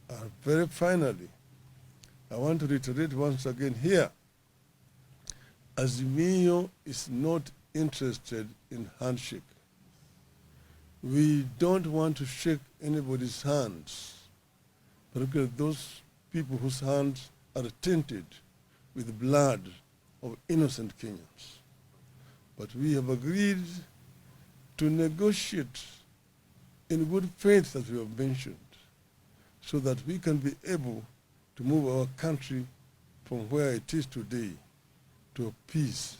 And very finally, I want to reiterate once again here, Azimio is not interested in handshake. We don't want to shake anybody's hands, particularly those people whose hands are tainted with the blood of innocent Kenyans. But we have agreed to negotiate in good faith, as we have mentioned, so that we can be able to move our country from where it is today to peace,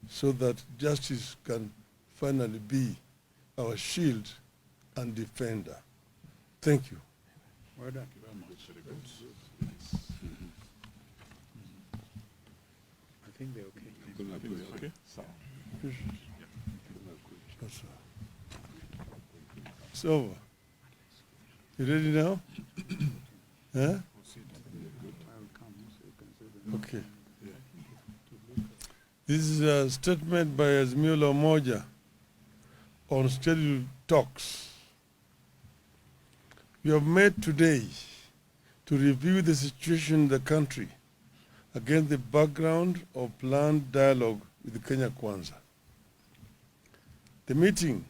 so that justice can finally be our shield and defender. Thank you. Well done. Thank you very much. Very good. I think they're okay. I think they're okay. So, It's over. You ready now? Huh? Okay. This is a statement by Azimio la Umoja on scheduled talks. We have met today to review the situation in the country against the background of planned dialogue with Kenya Kwanza. The meeting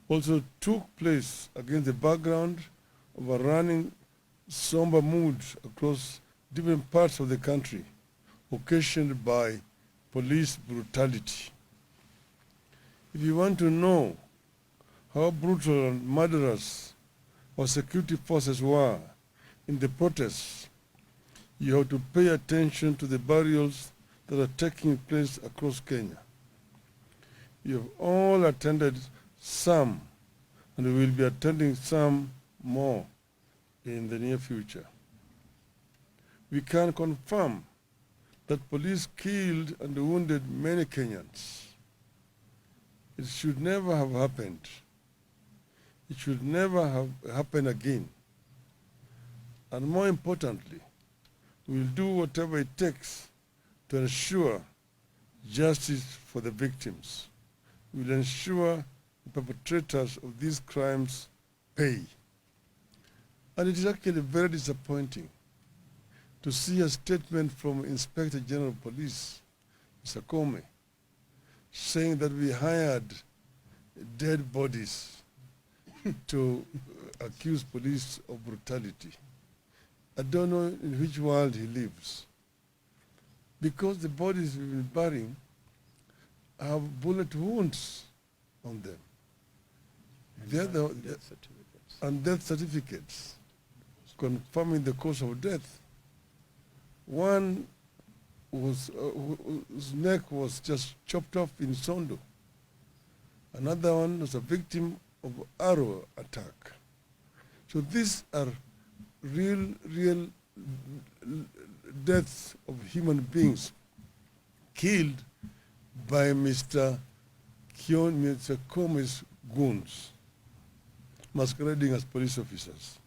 also took place against the background of a running somber mood across different parts of the country, occasioned by police brutality. If you want to know how brutal and murderous our security forces were in the protests, you have to pay attention to the burials that are taking place across Kenya. You have all attended some, and we will be attending some more in the near future. We can confirm that police killed and wounded many Kenyans. It should never have happened. It should never have happened again. And more importantly, we will do whatever it takes to ensure justice for the victims. We will ensure the perpetrators of these crimes pay. And it is actually very disappointing to see a statement from Inspector General of Police, Mr. Comey, saying that we hired dead bodies to accuse police of brutality. I don't know in which world he lives. Because the bodies we've been burying have bullet wounds on them. And death certificates confirming the cause of death. One was, whose neck was just chopped off in Sondo. Another one was a victim of arrow attack. So these are real deaths of human beings killed by Mr. Comey's goons, masquerading as police officers.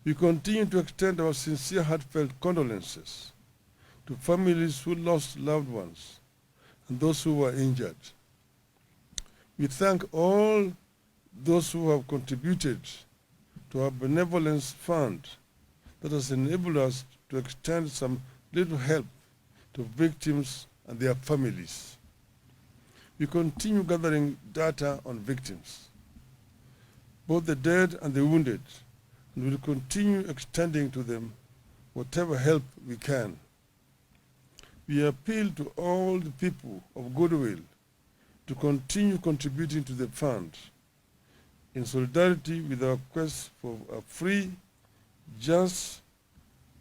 We continue to extend our sincere, heartfelt condolences to families who lost loved ones and those who were injured. We thank all those who have contributed to our benevolence fund that has enabled us to extend some little help to victims and their families. We continue gathering data on victims, both the dead and the wounded, and will continue extending to them whatever help we can. We appeal to all the people of goodwill to continue contributing to the fund in solidarity with our quest for a free, just,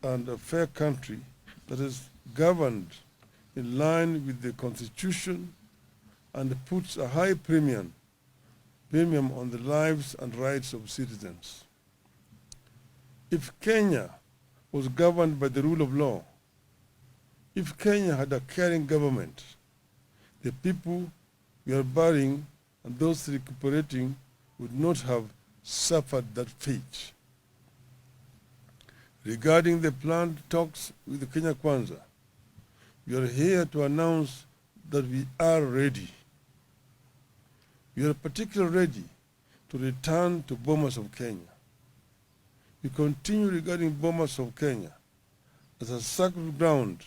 and a fair country that is governed in line with the Constitution and puts a high premium on the lives and rights of citizens. If Kenya was governed by the rule of law, if Kenya had a caring government, the people we are burying and those recuperating would not have suffered that fate. Regarding the planned talks with the Kenya Kwanza, we are here to announce that we are ready. We are particularly ready to return to Bomas of Kenya. we continue regarding Bomas of Kenya as a sacred ground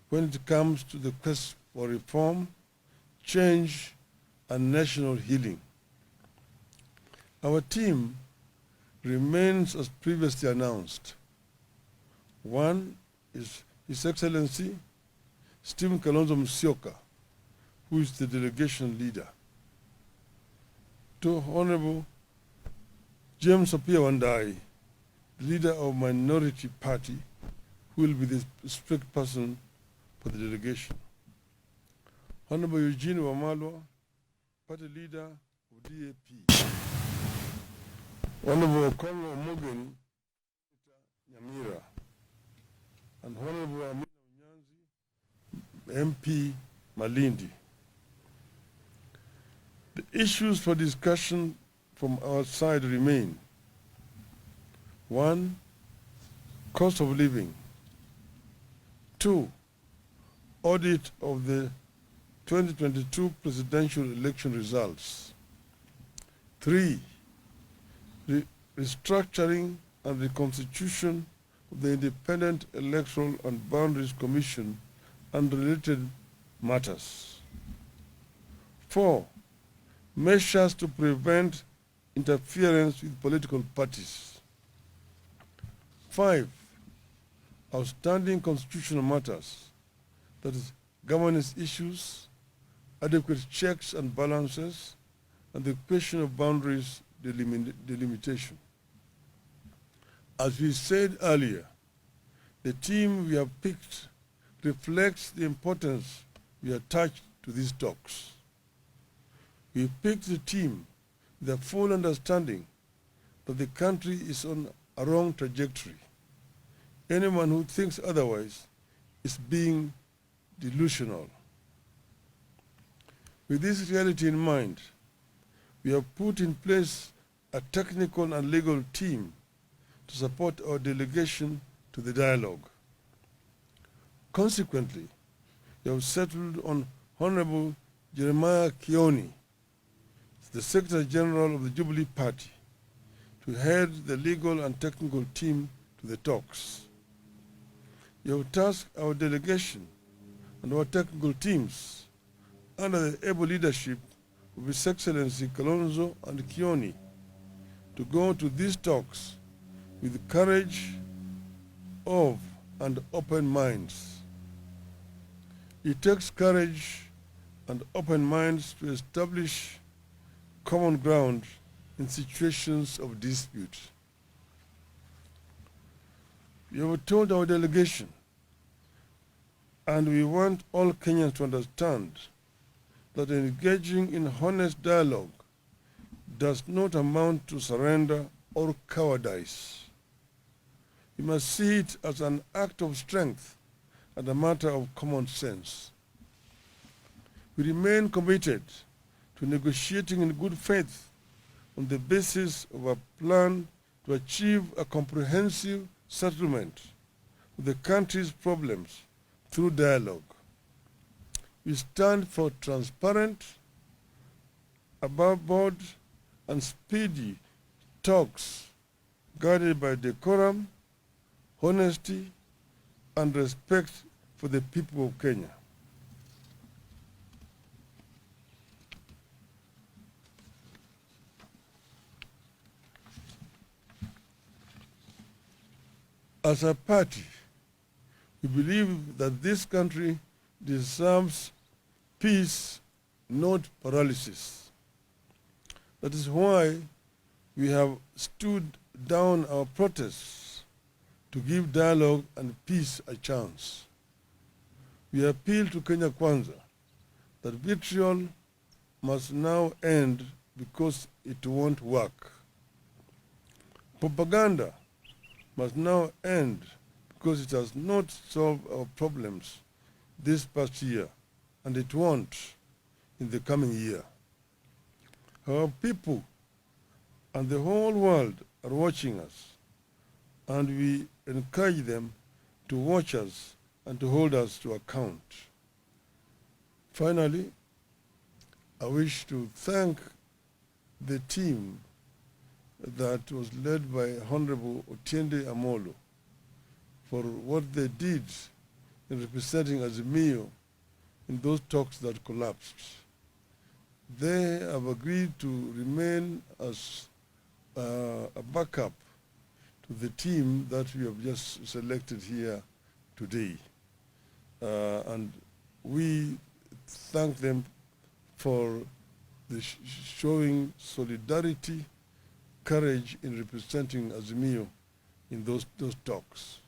when it comes to the quest for reform, change, and national healing. Our team remains as previously announced. One is His Excellency Stephen Kalonzo Musyoka, who is the delegation leader. Two, Honorable James Apia Wandai, the leader of Minority Party, who will be the strict person for the delegation. Honorable Eugene Wamalwa, party leader of DAP. Honorable Kongo Mogeni, Nyamira, and Honorable Amina Unyanzi, MP Malindi. The issues for discussion from our side remain: 1. Cost of living. 2. Audit of the 2022 presidential election results. 3. Restructuring and reconstitution of the Independent Electoral and Boundaries Commission and related matters. 4. Measures to prevent interference with political parties. 5. Outstanding constitutional matters, that is, governance issues, adequate checks and balances, and the question of boundaries delimitation. As we said earlier, the team we have picked reflects the importance we attach to these talks. We picked the team with a full understanding that the country is on a wrong trajectory. Anyone who thinks otherwise is being delusional. With this reality in mind, we have put in place a technical and legal team to support our delegation to the dialogue. Consequently, we have settled on Honorable Jeremiah Kioni, the Secretary General of the Jubilee Party, to head the legal and technical team to the talks. You have tasked our delegation and our technical teams under the able leadership of His Excellency Kalonzo and Kioni to go to these talks with courage of and open minds. It takes courage and open minds to establish common ground in situations of dispute. We have told our delegation, and we want all Kenyans to understand, that engaging in honest dialogue does not amount to surrender or cowardice. You must see it as an act of strength and a matter of common sense. We remain committed to negotiating in good faith on the basis of a plan to achieve a comprehensive settlement of the country's problems through dialogue. We stand for transparent, above board, and speedy talks guided by decorum, honesty, and respect for the people of Kenya. As a party, we believe that this country deserves peace, not paralysis. That is why we have stood down our protests to give dialogue and peace a chance. We appeal to Kenya Kwanza that vitriol must now end because it won't work. Propaganda must now end because it has not solved our problems this past year, and it won't in the coming year. Our people and the whole world are watching us, and we encourage them to watch us and to hold us to account. Finally, I wish to thank the team that was led by Honorable Otiende Amolo for what they did in representing Azimio in those talks that collapsed. They have agreed to remain as a backup to the team that we have just selected here today. And we thank them for the showing solidarity, courage in representing Azimio in those talks.